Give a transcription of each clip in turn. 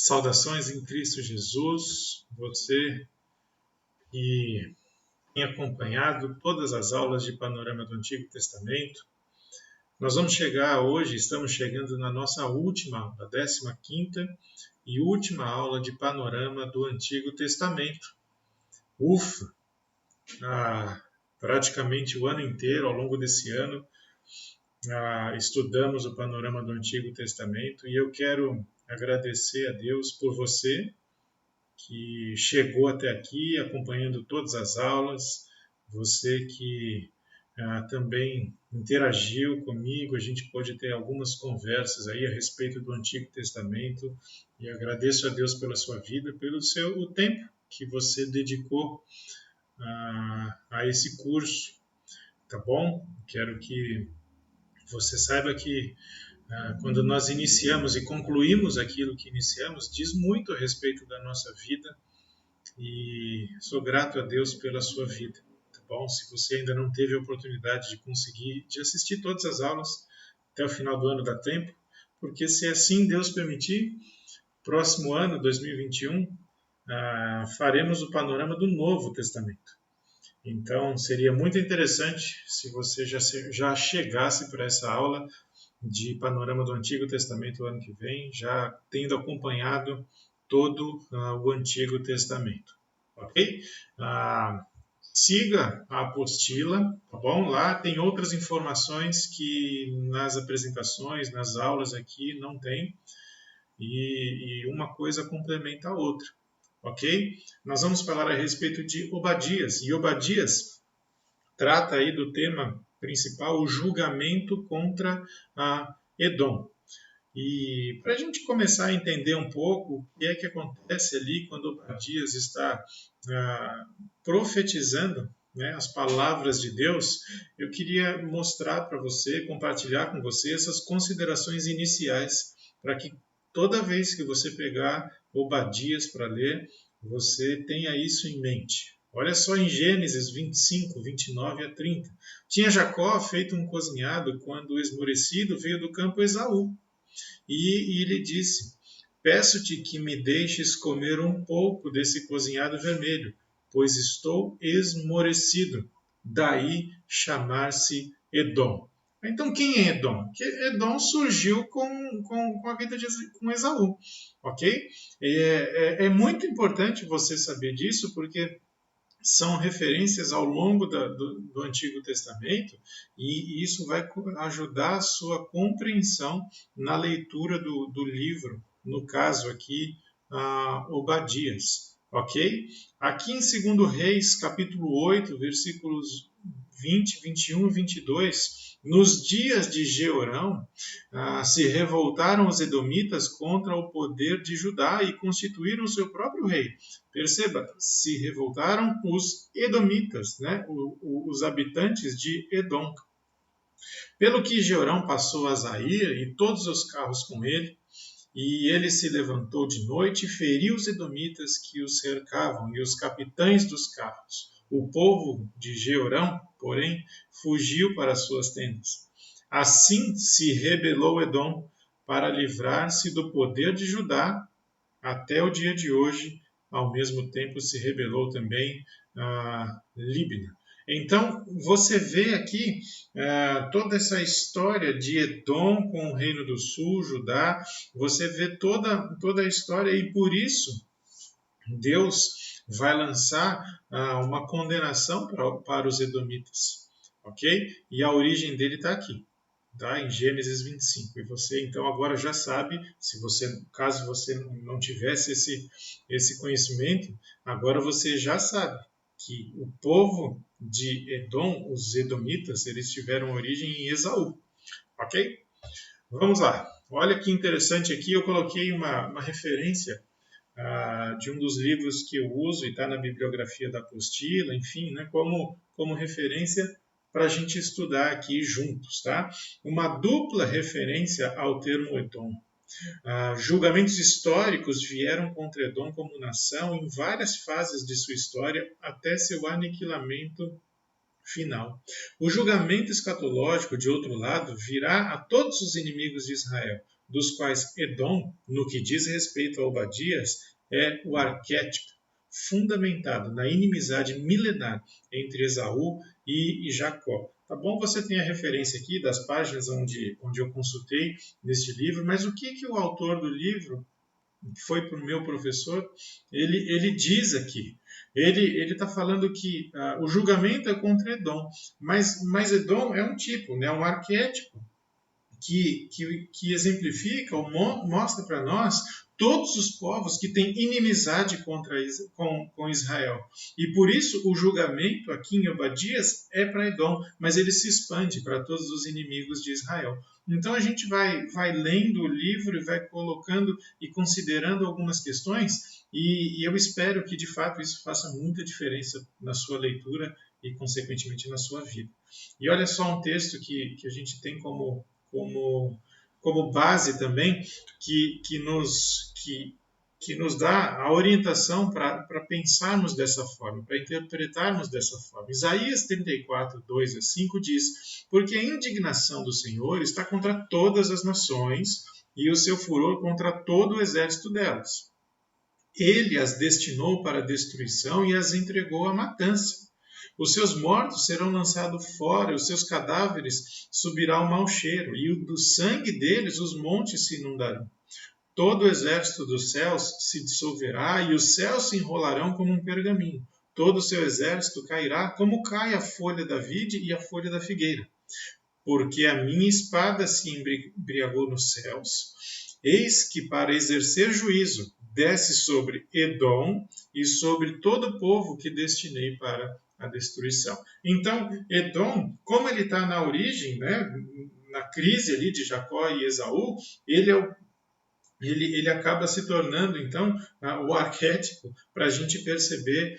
Saudações em Cristo Jesus, você que tem acompanhado todas as aulas de Panorama do Antigo Testamento. Nós vamos chegar hoje, estamos chegando na nossa última aula, 15ª e última aula de Panorama do Antigo Testamento. Ufa! Praticamente o ano inteiro, ao longo desse ano, estudamos o Panorama do Antigo Testamento e eu quero agradecer a Deus por você que chegou até aqui acompanhando todas as aulas, você que também interagiu comigo, a gente pôde ter algumas conversas aí a respeito do Antigo Testamento e agradeço a Deus pela sua vida, pelo o tempo que você dedicou a esse curso, tá bom? Quero que você saiba que quando nós iniciamos e concluímos aquilo que iniciamos, diz muito a respeito da nossa vida e sou grato a Deus pela sua vida, tá bom? Se você ainda não teve a oportunidade de assistir todas as aulas, até o final do ano dá tempo, porque se assim Deus permitir, próximo ano, 2021, faremos o panorama do Novo Testamento. Então, seria muito interessante se você já chegasse para essa aula de panorama do Antigo Testamento ano que vem, já tendo acompanhado todo o Antigo Testamento, ok? Siga a apostila, tá bom? Lá tem outras informações que nas apresentações, nas aulas aqui não tem, e uma coisa complementa a outra, ok? Nós vamos falar a respeito de Obadias, e Obadias trata aí do tema principal, o julgamento contra Edom. E para a gente começar a entender um pouco o que é que acontece ali quando Obadias está profetizando, né, as palavras de Deus, eu queria mostrar para você, compartilhar com você essas considerações iniciais, para que toda vez que você pegar Obadias para ler, você tenha isso em mente. Olha só em Gênesis 25, 29 a 30. Tinha Jacó feito um cozinhado quando esmorecido veio do campo Esaú. E lhe disse, peço-te que me deixes comer um pouco desse cozinhado vermelho, pois estou esmorecido. Daí chamar-se Edom. Então quem é Edom? Edom surgiu com a vida com Esaú. Ok? É muito importante você saber disso, porque são referências ao longo do Antigo Testamento e isso vai ajudar a sua compreensão na leitura do livro, no caso aqui, Obadias. Ok? Aqui em 2 Reis, capítulo 8, versículos 20, 21 e 22, nos dias de Jeorão, se revoltaram os edomitas contra o poder de Judá e constituíram seu próprio rei. Perceba, se revoltaram os edomitas, né? Os habitantes de Edom. Pelo que Jeorão passou a Zair e todos os carros com ele, e ele se levantou de noite e feriu os edomitas que os cercavam e os capitães dos carros. O povo de Jeorão, porém, fugiu para suas tendas. Assim se rebelou Edom para livrar-se do poder de Judá até o dia de hoje. Ao mesmo tempo se rebelou também Líbina. Então, você vê aqui toda essa história de Edom com o Reino do Sul, Judá, você vê toda a história e por isso Deus vai lançar uma condenação para os edomitas, ok? E a origem dele está aqui, tá? Em Gênesis 25. E você então agora já sabe, caso você não tivesse esse conhecimento, agora você já sabe que o povo de Edom, os edomitas, eles tiveram origem em Esaú, ok? Vamos lá. Olha que interessante aqui, eu coloquei uma referência de um dos livros que eu uso e está na bibliografia da apostila, enfim, né, como referência para a gente estudar aqui juntos, tá? Uma dupla referência ao termo Edom. Julgamentos históricos vieram contra Edom como nação em várias fases de sua história até seu aniquilamento final. O julgamento escatológico, de outro lado, virá a todos os inimigos de Israel, dos quais Edom, no que diz respeito a Obadias, é o arquétipo fundamentado na inimizade milenar entre Esaú e Jacó. Tá bom? Você tem a referência aqui das páginas onde eu consultei neste livro, mas o que o autor do livro, que foi para o meu professor, ele diz aqui? Ele está falando que o julgamento é contra Edom, mas Edom é um tipo, né, um arquétipo que exemplifica ou mostra para nós todos os povos que têm inimizade com Israel. E por isso o julgamento aqui em Obadias é para Edom, mas ele se expande para todos os inimigos de Israel. Então a gente vai lendo o livro e vai colocando e considerando algumas questões, e eu espero que de fato isso faça muita diferença na sua leitura e consequentemente na sua vida. E olha só um texto que a gente tem como base também, que nos dá a orientação para pensarmos dessa forma, para interpretarmos dessa forma. Isaías 34, 2 a 5 diz: porque a indignação do Senhor está contra todas as nações e o seu furor contra todo o exército delas. Ele as destinou para a destruição e as entregou à matança. Os seus mortos serão lançados fora, os seus cadáveres subirá o mau cheiro, e do sangue deles os montes se inundarão. Todo o exército dos céus se dissolverá, e os céus se enrolarão como um pergaminho. Todo o seu exército cairá, como cai a folha da vide e a folha da figueira. Porque a minha espada se embriagou nos céus. Eis que, para exercer juízo, desce sobre Edom e sobre todo o povo que destinei para a destruição. Então, Edom, como ele está na origem, né, na crise ali de Jacó e Esaú, ele acaba se tornando, então, o arquétipo para a gente perceber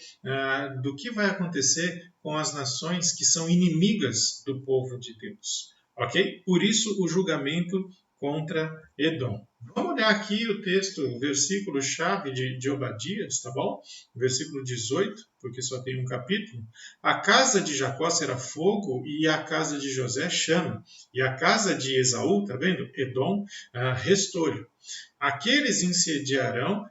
do que vai acontecer com as nações que são inimigas do povo de Deus. Ok? Por isso, o julgamento contra Edom. Vamos olhar aqui o texto, o versículo-chave de Obadias, tá bom? Versículo 18, porque só tem um capítulo. A casa de Jacó será fogo e a casa de José chama. E a casa de Esaú, tá vendo? Edom, restolho. Aqueles incendiarão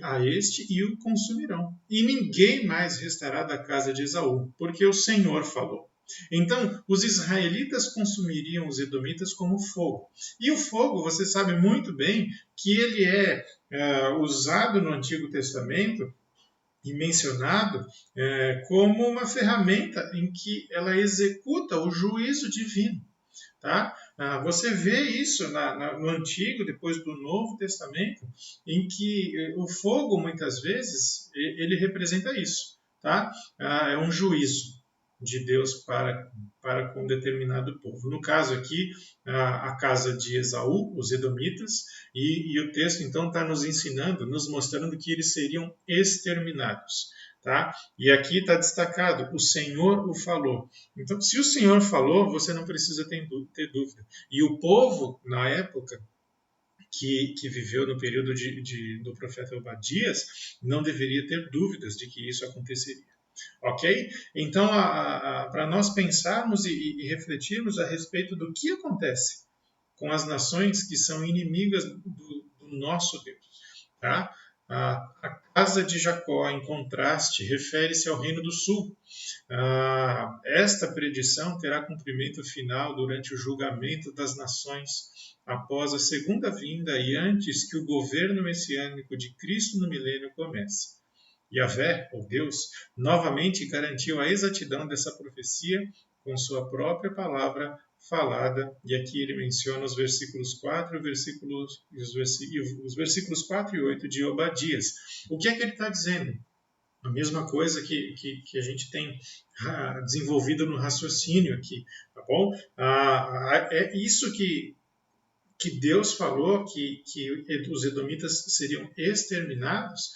a este e o consumirão. E ninguém mais restará da casa de Esaú, porque o Senhor falou. Então, os israelitas consumiriam os edomitas como fogo. E o fogo, você sabe muito bem que ele é usado no Antigo Testamento e mencionado como uma ferramenta em que ela executa o juízo divino. Tá? Você vê isso no Antigo, depois do Novo Testamento, em que o fogo, muitas vezes, ele representa isso. Tá? É um juízo de Deus para com determinado povo. No caso aqui, a casa de Esaú, os edomitas, e o texto então está nos ensinando, nos mostrando que eles seriam exterminados. Tá? E aqui está destacado, o Senhor o falou. Então, se o Senhor falou, você não precisa ter dúvida. E o povo, na época que viveu no período do profeta Obadias, não deveria ter dúvidas de que isso aconteceria. Ok? Então, para nós pensarmos e refletirmos a respeito do que acontece com as nações que são inimigas do nosso Deus. Tá? A casa de Jacó, em contraste, refere-se ao reino do sul. Esta predição terá cumprimento final durante o julgamento das nações após a segunda vinda e antes que o governo messiânico de Cristo no milênio comece. Yahvé, ou Deus, novamente garantiu a exatidão dessa profecia com sua própria palavra falada, e aqui ele menciona os versículos 4 os versículos 4 e 8 de Obadias. O que é que ele está dizendo? A mesma coisa que a gente tem desenvolvido no raciocínio aqui, tá bom? É isso que Deus falou, que os edomitas seriam exterminados,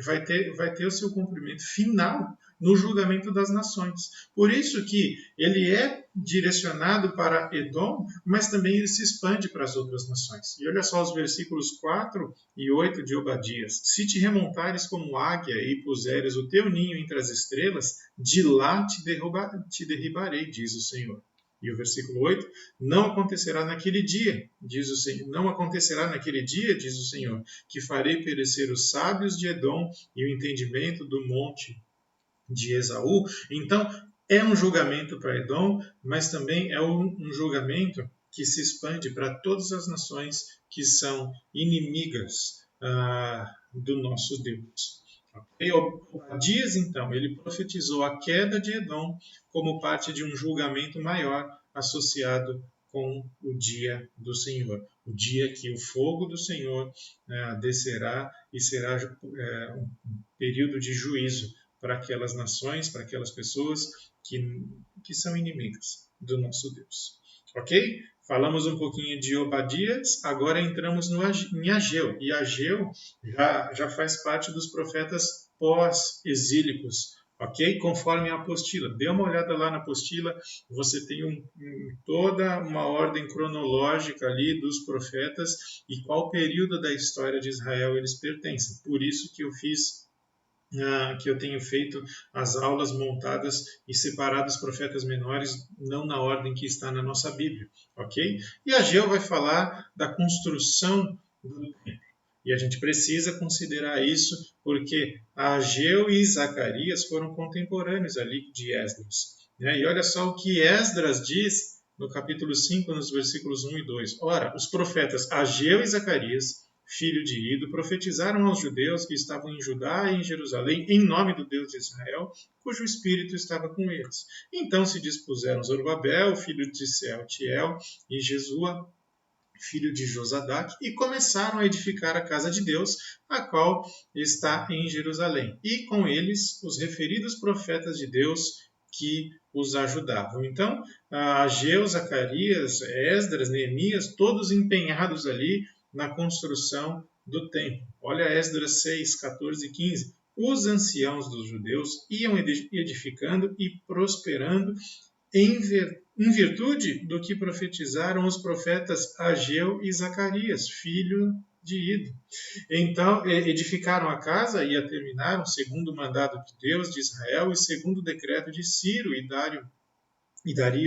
vai ter o seu cumprimento final no julgamento das nações. Por isso que ele é direcionado para Edom, mas também ele se expande para as outras nações. E olha só os versículos 4 e 8 de Obadias. Se te remontares como águia e puseres o teu ninho entre as estrelas, de lá te derribarei, diz o Senhor. E o versículo 8, não acontecerá naquele dia, diz o Senhor, não acontecerá naquele dia, diz o Senhor, que farei perecer os sábios de Edom e o entendimento do monte de Esaú. Então, é um julgamento para Edom, mas também é um julgamento que se expande para todas as nações que são inimigas do nosso Deus. Okay? Obadias, então, ele profetizou a queda de Edom como parte de um julgamento maior associado com o dia do Senhor. O dia que o fogo do Senhor descerá e será um período de juízo para aquelas nações, para aquelas pessoas que são inimigas do nosso Deus. Ok? Falamos um pouquinho de Obadias, agora entramos em Ageu. E Ageu já faz parte dos profetas pós-exílicos, ok? Conforme a apostila. Dê uma olhada lá na apostila, você tem toda uma ordem cronológica ali dos profetas e qual período da história de Israel eles pertencem. Por isso que eu tenho feito as aulas montadas e separado os profetas menores, não na ordem que está na nossa Bíblia, ok? E Ageu vai falar da construção do templo. E a gente precisa considerar isso, porque Ageu e Zacarias foram contemporâneos ali de Esdras. Né? E olha só o que Esdras diz no capítulo 5, nos versículos 1 e 2. Ora, os profetas Ageu e Zacarias, filho de Ido, profetizaram aos judeus que estavam em Judá e em Jerusalém, em nome do Deus de Israel, cujo espírito estava com eles. Então se dispuseram Zorobabel, filho de Sealtiel, e Jesua, filho de Josadac, e começaram a edificar a casa de Deus, a qual está em Jerusalém. E com eles os referidos profetas de Deus que os ajudavam. Então, Ageu, Zacarias, Esdras, Neemias, todos empenhados ali na construção do templo. Olha Esdras 6, 14 e 15. Os anciãos dos judeus iam edificando e prosperando em virtude do que profetizaram os profetas Ageu e Zacarias, filho de Ido. Então, edificaram a casa e a terminaram segundo o mandado de Deus de Israel e segundo o decreto de Ciro e Dario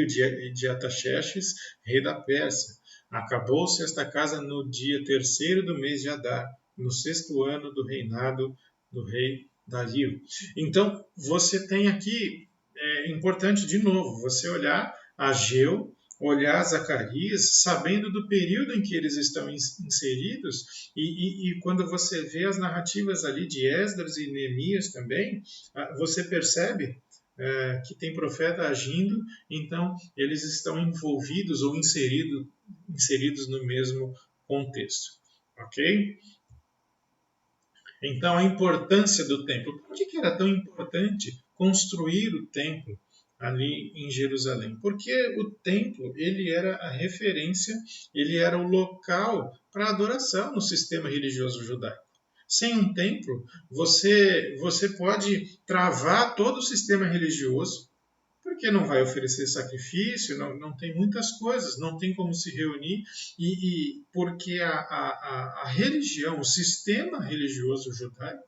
de Artaxerxes, rei da Pérsia. Acabou-se esta casa no dia 3º do mês de Adar, no 6º ano do reinado do rei Dario. Então, você tem aqui, é importante de novo, você olhar Ageu, olhar Zacarias, sabendo do período em que eles estão inseridos, e quando você vê as narrativas ali de Esdras e Neemias também, você percebe que tem profeta agindo, então eles estão envolvidos ou inseridos no mesmo contexto. Ok? Então, a importância do templo. Por que era tão importante construir o templo ali em Jerusalém? Porque o templo ele era a referência, ele era o local para adoração no sistema religioso judaico. Sem um templo, você pode travar todo o sistema religioso, porque não vai oferecer sacrifício, não tem muitas coisas, não tem como se reunir, e porque a religião, o sistema religioso judaico,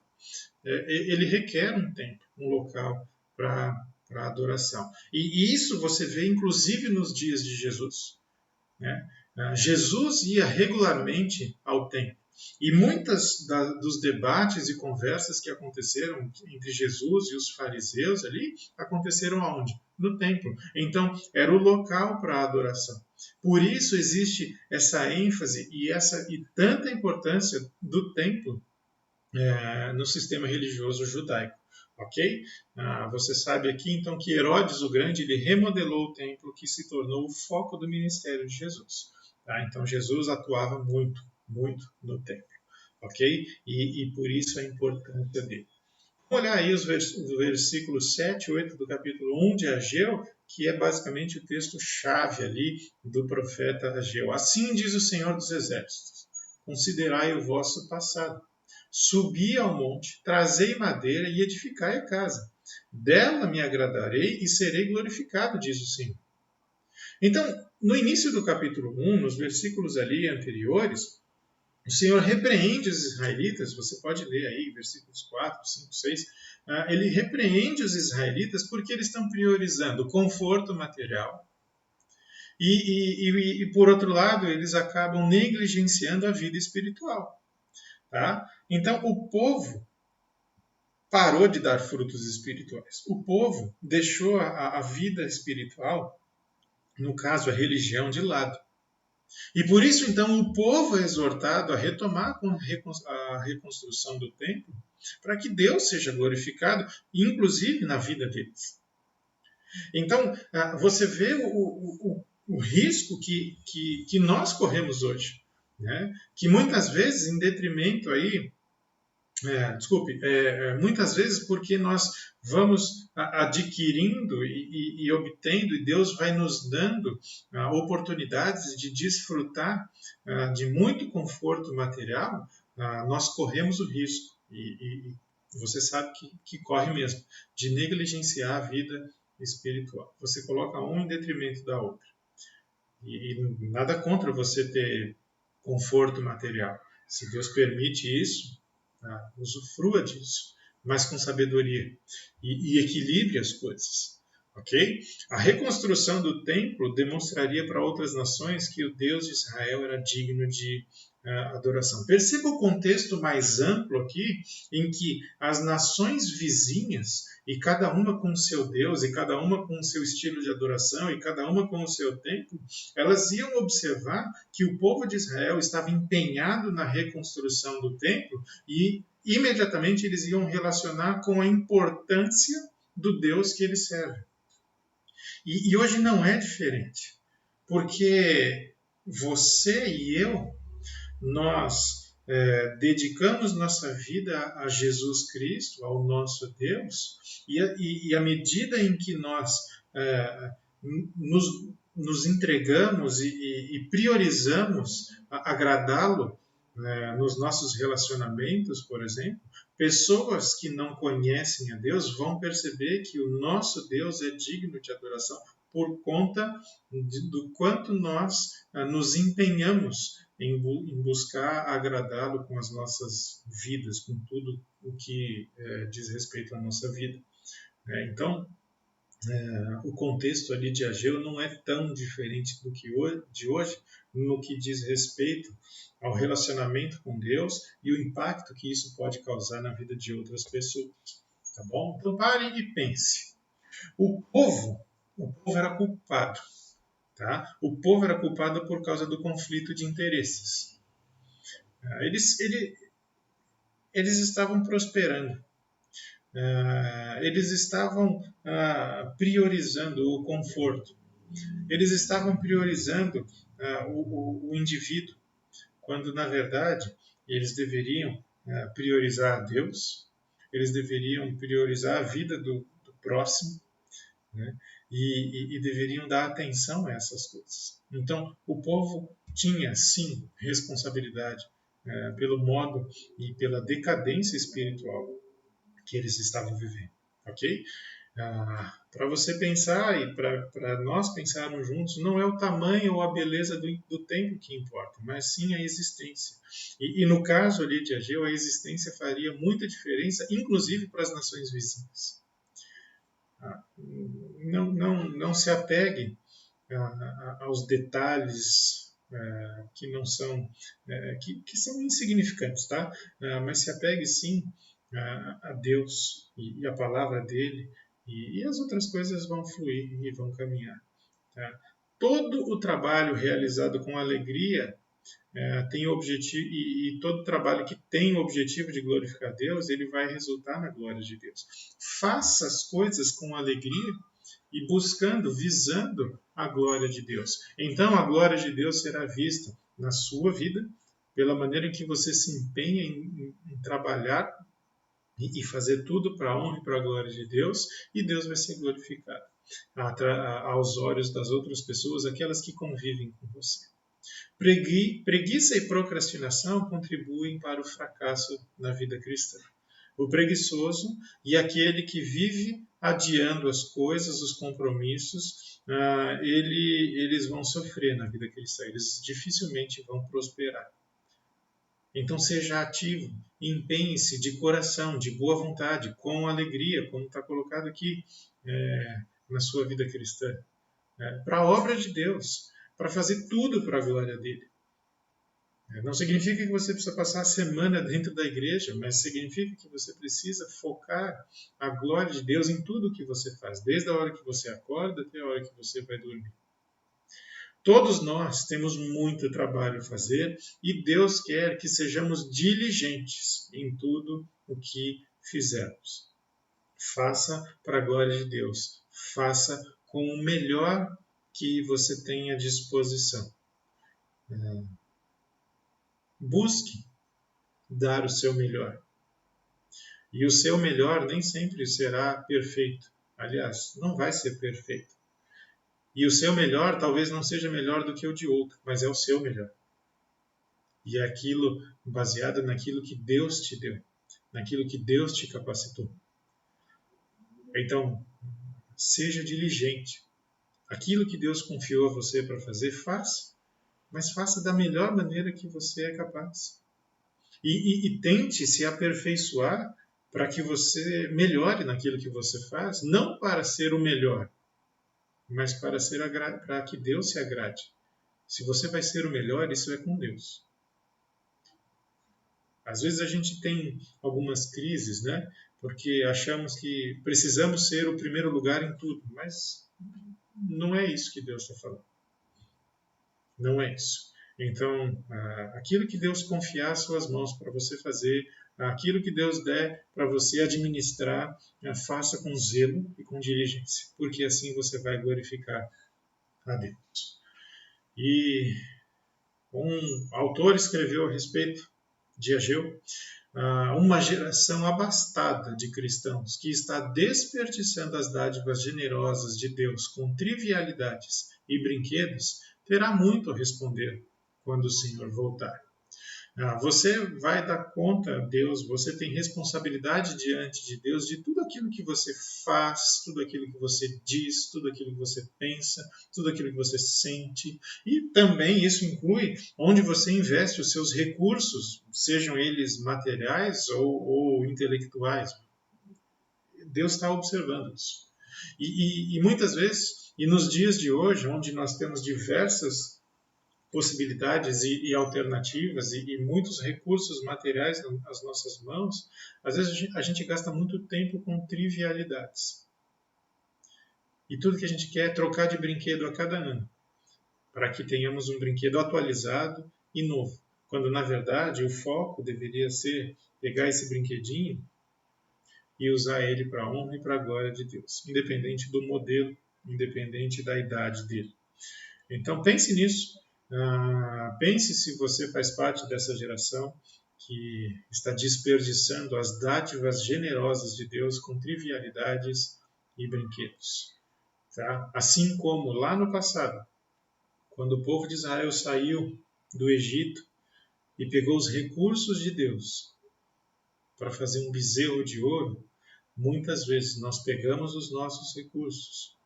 ele requer um templo, um local para adoração. E isso você vê inclusive nos dias de Jesus. Né? Jesus ia regularmente ao templo. E muitas dos debates e conversas que aconteceram entre Jesus e os fariseus ali, aconteceram aonde? No templo. Então, era o local para a adoração. Por isso existe essa ênfase e tanta importância do templo no sistema religioso judaico. Ok? Você sabe aqui então que Herodes o Grande ele remodelou o templo que se tornou o foco do ministério de Jesus. Tá? Então Jesus atuava muito, muito no templo. Ok? E por isso a importância dele. Vamos olhar aí os versículos 7 e 8 do capítulo 1 de Ageu, que é basicamente o texto-chave ali do profeta Ageu. Assim diz o Senhor dos Exércitos: considerai o vosso passado. Subi ao monte, trazei madeira e edificai a casa. Dela me agradarei e serei glorificado, diz o Senhor. Então, no início do capítulo 1, nos versículos ali anteriores, o Senhor repreende os israelitas, você pode ler aí, versículos 4, 5, 6, ele repreende os israelitas porque eles estão priorizando conforto material, E, por outro lado, eles acabam negligenciando a vida espiritual. Tá? Então, o povo parou de dar frutos espirituais. O povo deixou a vida espiritual, no caso a religião, de lado. E por isso, então, o povo é exortado a retomar a reconstrução do templo, para que Deus seja glorificado, inclusive na vida deles. Então, você vê o risco que nós corremos hoje, né? Que muitas vezes, em detrimento aí, muitas vezes porque nós vamos adquirindo e obtendo, e Deus vai nos dando oportunidades de desfrutar de muito conforto material, nós corremos o risco, e você sabe que corre mesmo, de negligenciar a vida espiritual. Você coloca um em detrimento da outra. E nada contra você ter conforto material. Se Deus permite isso, usufrua disso, mas com sabedoria e equilibre as coisas. Ok? A reconstrução do templo demonstraria para outras nações que o Deus de Israel era digno de adoração. Perceba o contexto mais amplo aqui, em que as nações vizinhas, e cada uma com o seu Deus, e cada uma com o seu estilo de adoração, e cada uma com o seu templo, elas iam observar que o povo de Israel estava empenhado na reconstrução do templo e imediatamente eles iam relacionar com a importância do Deus que eles servem. E hoje não é diferente, porque você e eu, nós dedicamos nossa vida a Jesus Cristo, ao nosso Deus, e à medida em que nós nos entregamos e priorizamos agradá-lo nos nossos relacionamentos, por exemplo, pessoas que não conhecem a Deus vão perceber que o nosso Deus é digno de adoração por conta do quanto nós nos empenhamos em buscar agradá-lo com as nossas vidas, com tudo o que diz respeito à nossa vida. Então, o contexto ali de Ageu não é tão diferente do que de hoje, no que diz respeito ao relacionamento com Deus e o impacto que isso pode causar na vida de outras pessoas. Tá bom? Então pare e pense. O povo era culpado. Tá? O povo era culpado por causa do conflito de interesses. Eles estavam prosperando. Eles estavam priorizando o conforto. Eles estavam priorizando o indivíduo, quando, na verdade, eles deveriam priorizar a Deus, eles deveriam priorizar a vida do próximo, né? E deveriam dar atenção a essas coisas. Então, o povo tinha, sim, responsabilidade pelo modo e pela decadência espiritual que eles estavam vivendo, ok? Para você pensar e para nós pensarmos juntos, não é o tamanho ou a beleza do templo que importa, mas sim a existência. E no caso ali de Ageu, a existência faria muita diferença, inclusive para as nações vizinhas. Não se apegue aos detalhes que não são que são insignificantes, tá? Mas se apegue sim a Deus e a palavra dele, e as outras coisas vão fluir e vão caminhar. Tá? Todo o trabalho realizado com alegria tem objetivo, e todo trabalho que tem o objetivo de glorificar Deus, ele vai resultar na glória de Deus. Faça as coisas com alegria e buscando, visando a glória de Deus. Então a glória de Deus será vista na sua vida, pela maneira em que você se empenha em trabalhar e fazer tudo para a honra e para a glória de Deus, e Deus vai ser glorificado aos olhos das outras pessoas, aquelas que convivem com você. Preguiça e procrastinação contribuem para o fracasso na vida cristã. O preguiçoso e aquele que vive adiando as coisas, os compromissos, eles vão sofrer na vida cristã, eles dificilmente vão prosperar. Então seja ativo, empenhe-se de coração, de boa vontade, com alegria, como está colocado aqui na sua vida cristã. para a obra de Deus, para fazer tudo para a glória dele. Não significa que você precisa passar a semana dentro da igreja, mas significa que você precisa focar a glória de Deus em tudo que você faz, desde a hora que você acorda até a hora que você vai dormir. Todos nós temos muito trabalho a fazer e Deus quer que sejamos diligentes em tudo o que fizermos. Faça para a glória de Deus. Faça com o melhor que você tem à disposição. Busque dar o seu melhor. E o seu melhor nem sempre será perfeito. Aliás, não vai ser perfeito. E o seu melhor talvez não seja melhor do que o de outro, mas é o seu melhor. E é aquilo baseado naquilo que Deus te deu, naquilo que Deus te capacitou. Então, seja diligente. Aquilo que Deus confiou a você para fazer, faça. Mas faça da melhor maneira que você é capaz. E tente se aperfeiçoar para que você melhore naquilo que você faz, não para ser o melhor, mas para que Deus se agrade. Se você vai ser o melhor, isso é com Deus. Às vezes a gente tem algumas crises, né? Porque achamos que precisamos ser o primeiro lugar em tudo, mas não é isso que Deus está falando. Não é isso. Então, aquilo que Deus confiar às suas mãos para você fazer, aquilo que Deus der para você administrar, faça com zelo e com diligência, porque assim você vai glorificar a Deus. E um autor escreveu a respeito de Ageu, uma geração abastada de cristãos que está desperdiçando as dádivas generosas de Deus com trivialidades e brinquedos, terá muito a responder quando o Senhor voltar. Você vai dar conta a Deus, você tem responsabilidade diante de Deus de tudo aquilo que você faz, tudo aquilo que você diz, tudo aquilo que você pensa, tudo aquilo que você sente. E também isso inclui onde você investe os seus recursos, sejam eles materiais ou intelectuais. Deus está observando isso. E muitas vezes, e nos dias de hoje, onde nós temos diversas possibilidades e alternativas e muitos recursos materiais nas nossas mãos, às vezes a gente gasta muito tempo com trivialidades. E tudo que a gente quer é trocar de brinquedo a cada ano, para que tenhamos um brinquedo atualizado e novo, quando na verdade o foco deveria ser pegar esse brinquedinho e usar ele para a honra e para a glória de Deus, independente do modelo, independente da idade dele. Então pense nisso. Pense se você faz parte dessa geração que está desperdiçando as dádivas generosas de Deus com trivialidades e brinquedos. Tá? Assim como lá no passado, quando o povo de Israel saiu do Egito e pegou os recursos de Deus para fazer um bezerro de ouro, muitas vezes nós pegamos os nossos recursos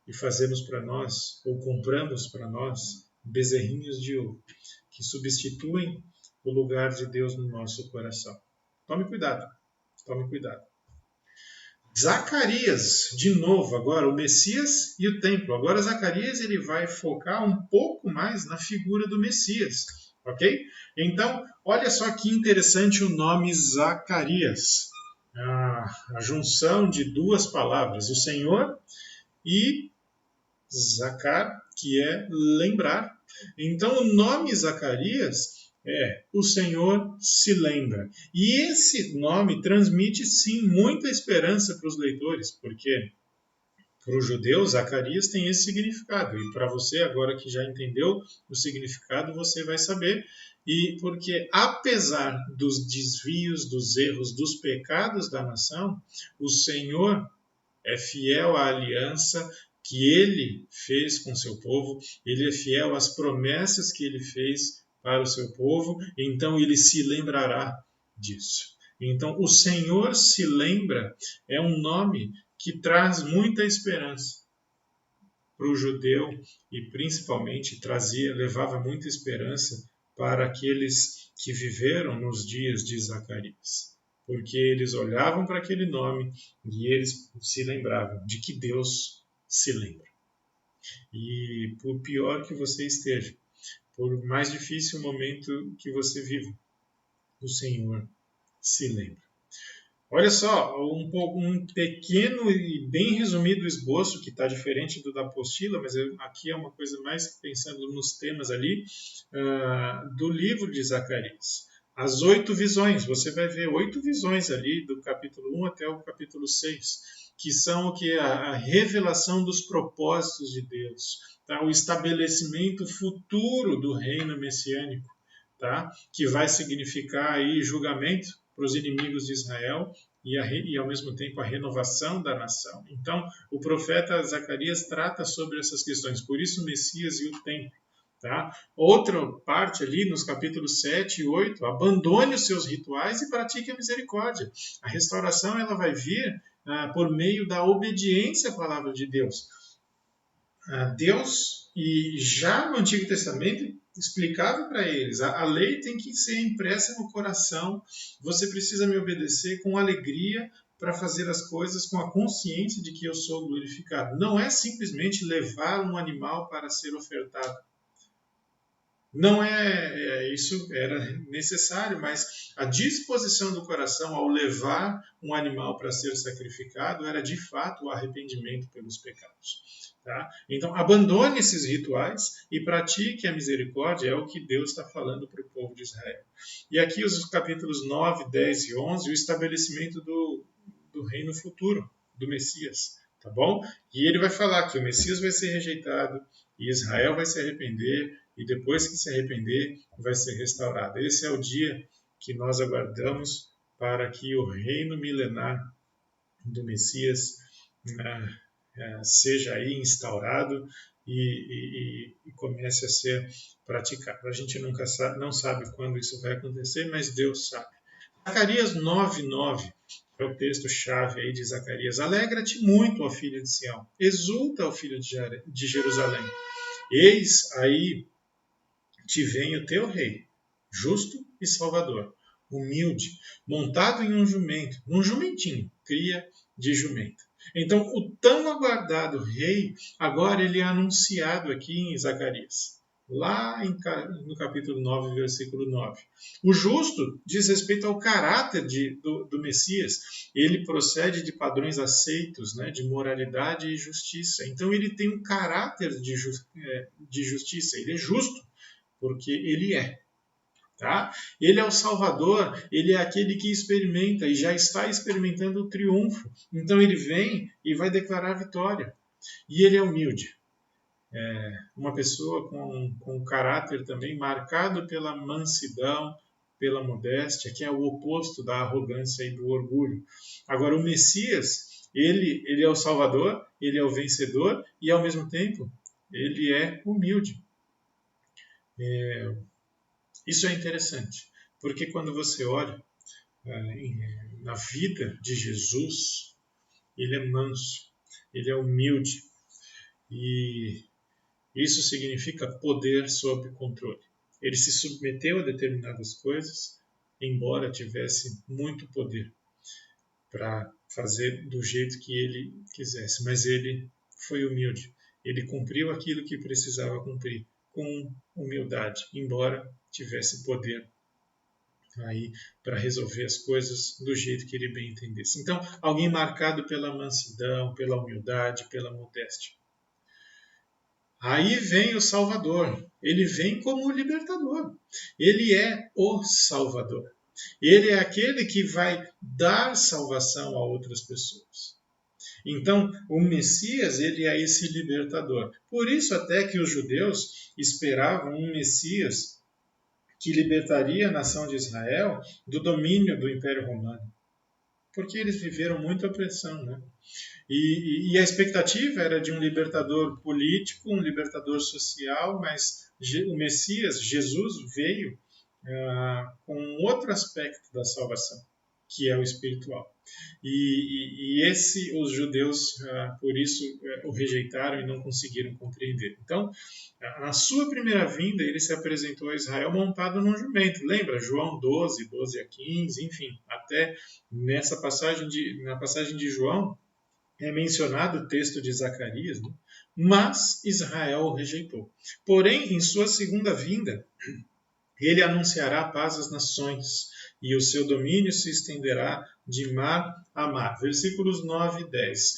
e fazemos para nós, ou compramos para nós, bezerrinhos de ouro, que substituem o lugar de Deus no nosso coração. Tome cuidado, tome cuidado. Zacarias, de novo, agora o Messias e o templo. Agora Zacarias ele vai focar um pouco mais na figura do Messias, ok? Então, olha só que interessante o nome Zacarias. A junção de duas palavras, o Senhor e Zacar, que é lembrar. Então, o nome Zacarias é o Senhor se lembra. E esse nome transmite, sim, muita esperança para os leitores, porque para o judeu, Zacarias tem esse significado. E para você, agora que já entendeu o significado, você vai saber. E porque, apesar dos desvios, dos erros, dos pecados da nação, o Senhor é fiel à aliança que ele fez com seu povo, ele é fiel às promessas que ele fez para o seu povo, então ele se lembrará disso. Então, o Senhor se lembra é um nome que traz muita esperança para o judeu e principalmente levava muita esperança para aqueles que viveram nos dias de Zacarias. Porque eles olhavam para aquele nome e eles se lembravam de que Deus se lembra. E por pior que você esteja, por mais difícil momento que você viva, o Senhor se lembra. Olha só, um pequeno e bem resumido esboço, que está diferente do da apostila, mas aqui é uma coisa mais pensando nos temas ali, do livro de Zacarias. As 8 visões, você vai ver 8 visões ali, do capítulo 1 até o capítulo 6, que são o que? A revelação dos propósitos de Deus, tá? O estabelecimento futuro do reino messiânico, tá? Que vai significar aí julgamento para os inimigos de Israel e ao mesmo tempo a renovação da nação. Então, o profeta Zacarias trata sobre essas questões, por isso o Messias e o templo. Tá? Outra parte ali, nos capítulos 7 e 8, abandone os seus rituais e pratique a misericórdia. A restauração ela vai vir por meio da obediência à palavra de Deus. Deus, e já no Antigo Testamento, explicava para eles, a lei tem que ser impressa no coração, você precisa me obedecer com alegria para fazer as coisas com a consciência de que eu sou glorificado. Não é simplesmente levar um animal para ser ofertado. Não isso era necessário, mas a disposição do coração ao levar um animal para ser sacrificado era de fato o arrependimento pelos pecados. Tá? Então, abandone esses rituais e pratique a misericórdia, é o que Deus está falando para o povo de Israel. E aqui os capítulos 9, 10 e 11, o estabelecimento do reino futuro, do Messias. Tá bom? E ele vai falar que o Messias vai ser rejeitado e Israel vai se arrepender e depois que se arrepender vai ser restaurado. Esse é o dia que nós aguardamos para que o reino milenar do Messias seja aí instaurado e comece a ser praticado. A gente não sabe quando isso vai acontecer, mas Deus sabe. Zacarias 9:9 é o texto-chave aí de Zacarias. Alegra-te muito, ó filha de Sião. Exulta, ó filho de Jerusalém. Eis aí te vem o teu rei, justo e salvador, humilde, montado em um jumento, num jumentinho, cria de jumento. Então, o tão aguardado rei, agora ele é anunciado aqui em Zacarias, lá no capítulo 9, versículo 9. O justo diz respeito ao caráter do Messias. Ele procede de padrões aceitos, né, de moralidade e justiça. Então, ele tem um caráter de justiça, ele é justo, porque ele é. Tá? Ele é o Salvador, ele é aquele que experimenta e já está experimentando o triunfo. Então ele vem e vai declarar a vitória. E ele é humilde. Uma pessoa com um caráter também marcado pela mansidão, pela modéstia, que é o oposto da arrogância e do orgulho. Agora, o Messias, ele é o Salvador, ele é o vencedor e, ao mesmo tempo, ele é humilde. Isso é interessante, porque quando você olha na vida de Jesus, ele é manso, ele é humilde, e isso significa poder sob controle. Ele se submeteu a determinadas coisas, embora tivesse muito poder para fazer do jeito que ele quisesse, mas ele foi humilde. Ele cumpriu aquilo que precisava cumprir com humildade, embora tivesse poder aí para resolver as coisas do jeito que ele bem entendesse. Então, alguém marcado pela mansidão, pela humildade, pela modéstia. Aí vem o Salvador. Ele vem como o libertador. Ele é o Salvador. Ele é aquele que vai dar salvação a outras pessoas. Então, o Messias, ele é esse libertador. Por isso até que os judeus esperavam um Messias que libertaria a nação de Israel do domínio do Império Romano. Porque eles viveram muita opressão, né? E a expectativa era de um libertador político, um libertador social, mas o Messias, Jesus, veio com um outro aspecto da salvação, que é o espiritual. E os judeus, por isso, o rejeitaram e não conseguiram compreender. Então, na sua primeira vinda, ele se apresentou a Israel montado num jumento. Lembra? João 12, 12 a 15, enfim, até na passagem de João, é mencionado o texto de Zacarias, né? Mas Israel o rejeitou. Porém, em sua segunda vinda, ele anunciará paz às nações, e o seu domínio se estenderá de mar a mar. Versículos 9 e 10.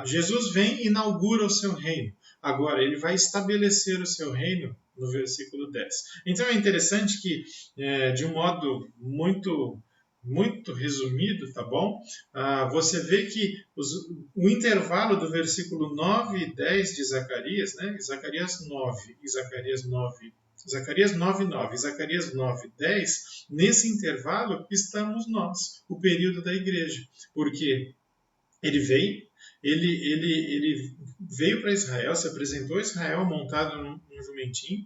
Jesus vem e inaugura o seu reino. Agora, ele vai estabelecer o seu reino no versículo 10. Então é interessante que, de um modo muito resumido, tá bom? Você vê que o intervalo do versículo 9 e 10 de Zacarias, né? Zacarias 9 e Zacarias 9, Zacarias 9:9, Zacarias 9:10, nesse intervalo estamos nós, o período da igreja, porque ele veio, ele veio para Israel, se apresentou a Israel montado num jumentinho,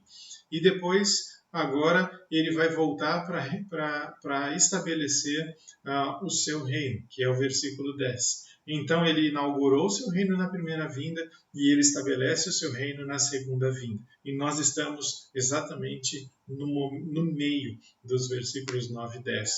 e depois, agora, ele vai voltar para estabelecer o seu reino, que é o versículo 10. Então, ele inaugurou o seu reino na primeira vinda e ele estabelece o seu reino na segunda vinda. E nós estamos exatamente no meio dos versículos 9 e 10,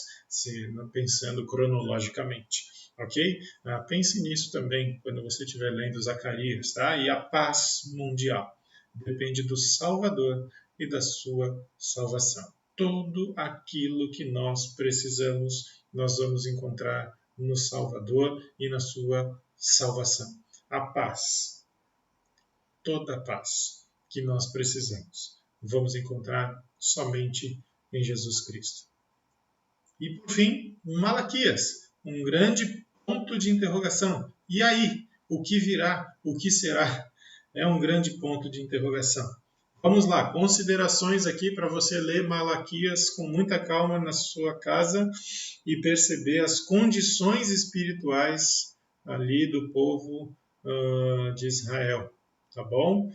pensando cronologicamente. Ok? Pense nisso também quando você estiver lendo Zacarias, tá? E a paz mundial depende do Salvador e da sua salvação. Tudo aquilo que nós precisamos, nós vamos encontrar no Salvador e na sua salvação. A paz, toda a paz que nós precisamos, vamos encontrar somente em Jesus Cristo. E por fim, Malaquias, um grande ponto de interrogação. E aí? O que virá? O que será? É um grande ponto de interrogação. Vamos lá, considerações aqui para você ler Malaquias com muita calma na sua casa e perceber as condições espirituais ali do povo de Israel, tá bom?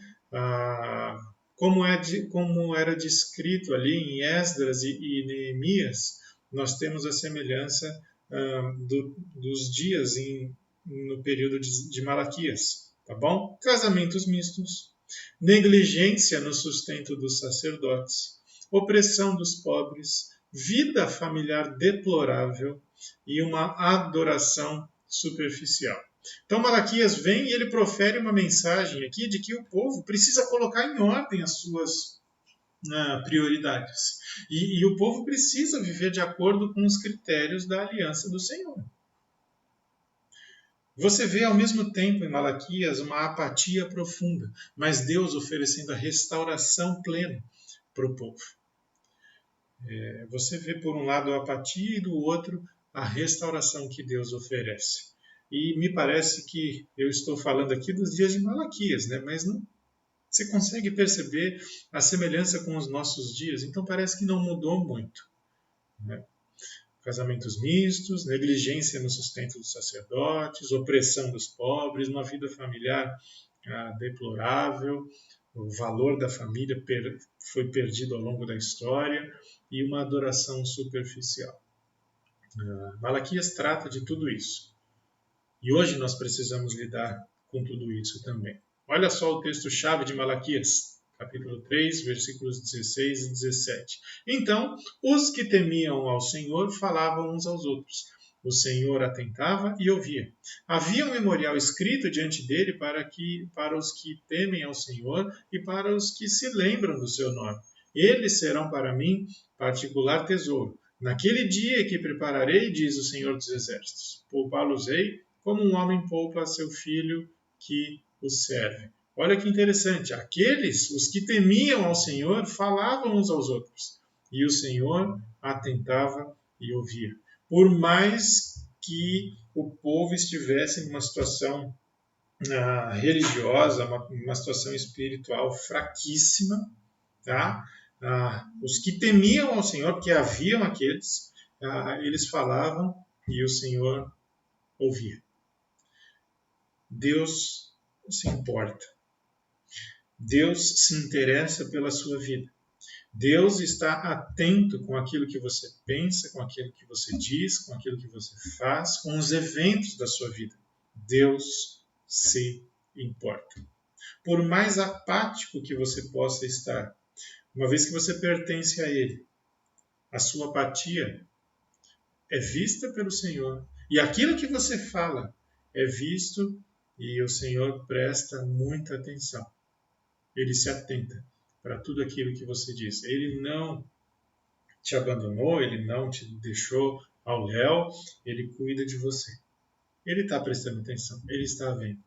Como era descrito ali em Esdras e Neemias, nós temos a semelhança dos dias no período de Malaquias, tá bom? Casamentos mistos, negligência no sustento dos sacerdotes, opressão dos pobres, vida familiar deplorável e uma adoração superficial. Então Malaquias vem e ele profere uma mensagem aqui de que o povo precisa colocar em ordem as suas prioridades. E o povo precisa viver de acordo com os critérios da aliança do Senhor. Você vê ao mesmo tempo em Malaquias uma apatia profunda, mas Deus oferecendo a restauração plena para o povo. Você vê por um lado a apatia e do outro a restauração que Deus oferece. E me parece que eu estou falando aqui dos dias de Malaquias, né? Mas não, você consegue perceber a semelhança com os nossos dias? Então parece que não mudou muito, né? Casamentos mistos, negligência no sustento dos sacerdotes, opressão dos pobres, uma vida familiar deplorável, o valor da família foi perdido ao longo da história e uma adoração superficial. Malaquias trata de tudo isso. E hoje nós precisamos lidar com tudo isso também. Olha só o texto-chave de Malaquias, capítulo 3, versículos 16 e 17. Então, os que temiam ao Senhor falavam uns aos outros. O Senhor atentava e ouvia. Havia um memorial escrito diante dele para os que temem ao Senhor e para os que se lembram do seu nome. Eles serão para mim particular tesouro. Naquele dia que prepararei, diz o Senhor dos Exércitos, poupá-los-ei como um homem poupa a seu filho que o serve. Olha que interessante, os que temiam ao Senhor, falavam uns aos outros, e o Senhor atentava e ouvia. Por mais que o povo estivesse numa situação religiosa, uma situação espiritual fraquíssima, tá? Os que temiam ao Senhor, porque haviam aqueles, eles falavam e o Senhor ouvia. Deus se importa. Deus se interessa pela sua vida. Deus está atento com aquilo que você pensa, com aquilo que você diz, com aquilo que você faz, com os eventos da sua vida. Deus se importa. Por mais apático que você possa estar, uma vez que você pertence a Ele, a sua apatia é vista pelo Senhor. E aquilo que você fala é visto e o Senhor presta muita atenção. Ele se atenta para tudo aquilo que você diz. Ele não te abandonou, ele não te deixou ao léu, ele cuida de você. Ele está prestando atenção, ele está vendo.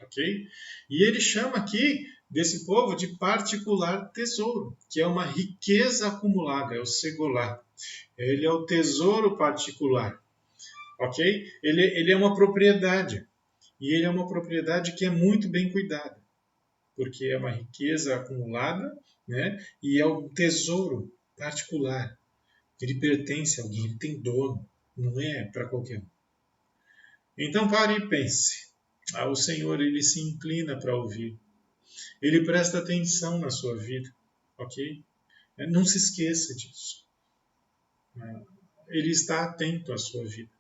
Ok? E ele chama aqui desse povo de particular tesouro, que é uma riqueza acumulada, é o segolá. Ele é o tesouro particular. Ok? Ele é uma propriedade. E ele é uma propriedade que é muito bem cuidada, porque é uma riqueza acumulada, né? E é um tesouro particular. Ele pertence a alguém, ele tem dono, não é para qualquer um. Então pare e pense. O Senhor, ele se inclina para ouvir. Ele presta atenção na sua vida, ok? Não se esqueça disso. Ele está atento à sua vida.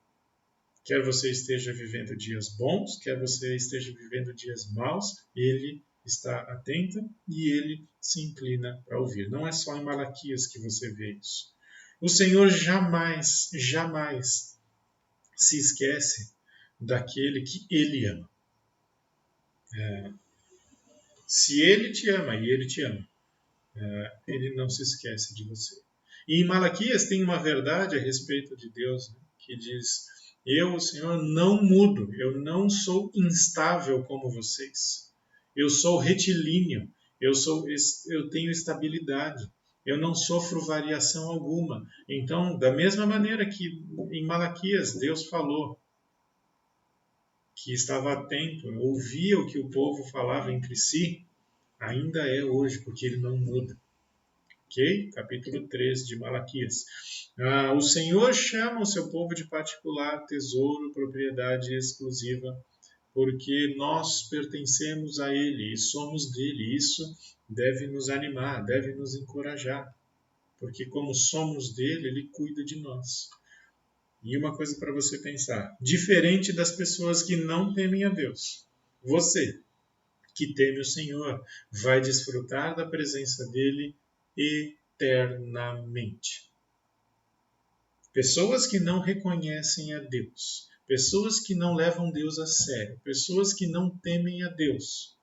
Quer você esteja vivendo dias bons, quer você esteja vivendo dias maus, ele está atento e ele se inclina para ouvir. Não é só em Malaquias que você vê isso. O Senhor jamais, jamais se esquece daquele que ele ama. Se ele te ama e ele te ama, ele não se esquece de você. E em Malaquias tem uma verdade a respeito de Deus, né, que diz: eu, o Senhor, não mudo, eu não sou instável como vocês. Eu sou retilíneo, eu tenho estabilidade, eu não sofro variação alguma. Então, da mesma maneira que em Malaquias Deus falou que estava atento, ouvia o que o povo falava entre si, ainda é hoje, porque ele não muda. Ok? Capítulo 3 de Malaquias. O Senhor chama o seu povo de particular, tesouro, propriedade exclusiva, porque nós pertencemos a Ele e somos dele. Isso deve nos animar, deve nos encorajar, porque como somos dele, Ele cuida de nós. E uma coisa para você pensar, diferente das pessoas que não temem a Deus, você que teme o Senhor vai desfrutar da presença dele eternamente. Pessoas que não reconhecem a Deus, pessoas que não levam Deus a sério, pessoas que não temem a Deus,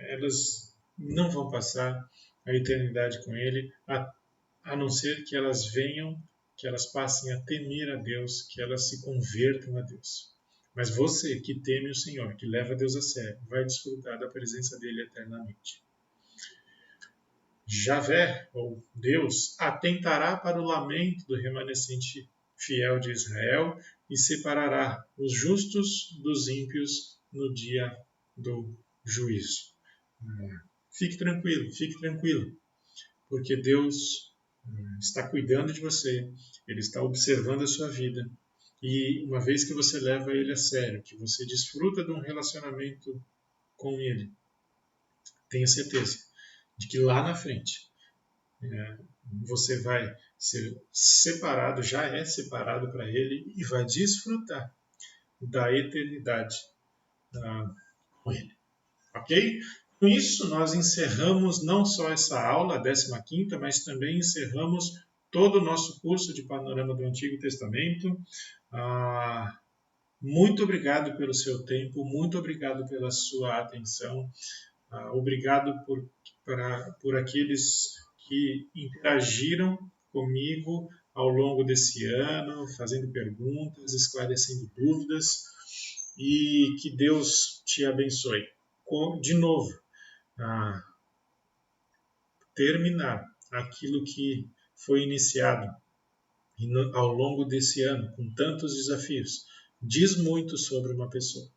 elas não vão passar a eternidade com Ele, a não ser que elas venham, que elas passem a temer a Deus, que elas se convertam a Deus. Mas você que teme o Senhor, que leva Deus a sério, vai desfrutar da presença dele eternamente. Javé, ou Deus, atentará para o lamento do remanescente fiel de Israel e separará os justos dos ímpios no dia do juízo. Fique tranquilo, porque Deus está cuidando de você, Ele está observando a sua vida, e uma vez que você leva Ele a sério, que você desfruta de um relacionamento com Ele, tenha certeza de que lá na frente você vai ser separado, já é separado para Ele e vai desfrutar da eternidade com Ele. Ok? Com isso, nós encerramos não só essa aula, a 15ª, mas também encerramos todo o nosso curso de Panorama do Antigo Testamento. Muito obrigado pelo seu tempo, muito obrigado pela sua atenção, obrigado por aqueles que interagiram comigo ao longo desse ano, fazendo perguntas, esclarecendo dúvidas, e que Deus te abençoe. De novo, terminar aquilo que foi iniciado ao longo desse ano, com tantos desafios, diz muito sobre uma pessoa.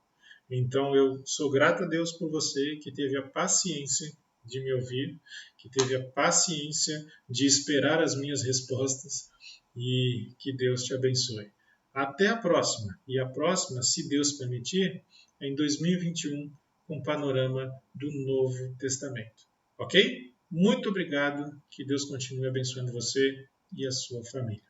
Então eu sou grato a Deus por você que teve a paciência de me ouvir, que teve a paciência de esperar as minhas respostas, e que Deus te abençoe. Até a próxima. E a próxima, se Deus permitir, é em 2021, com panorama do Novo Testamento. Ok? Muito obrigado. Que Deus continue abençoando você e a sua família.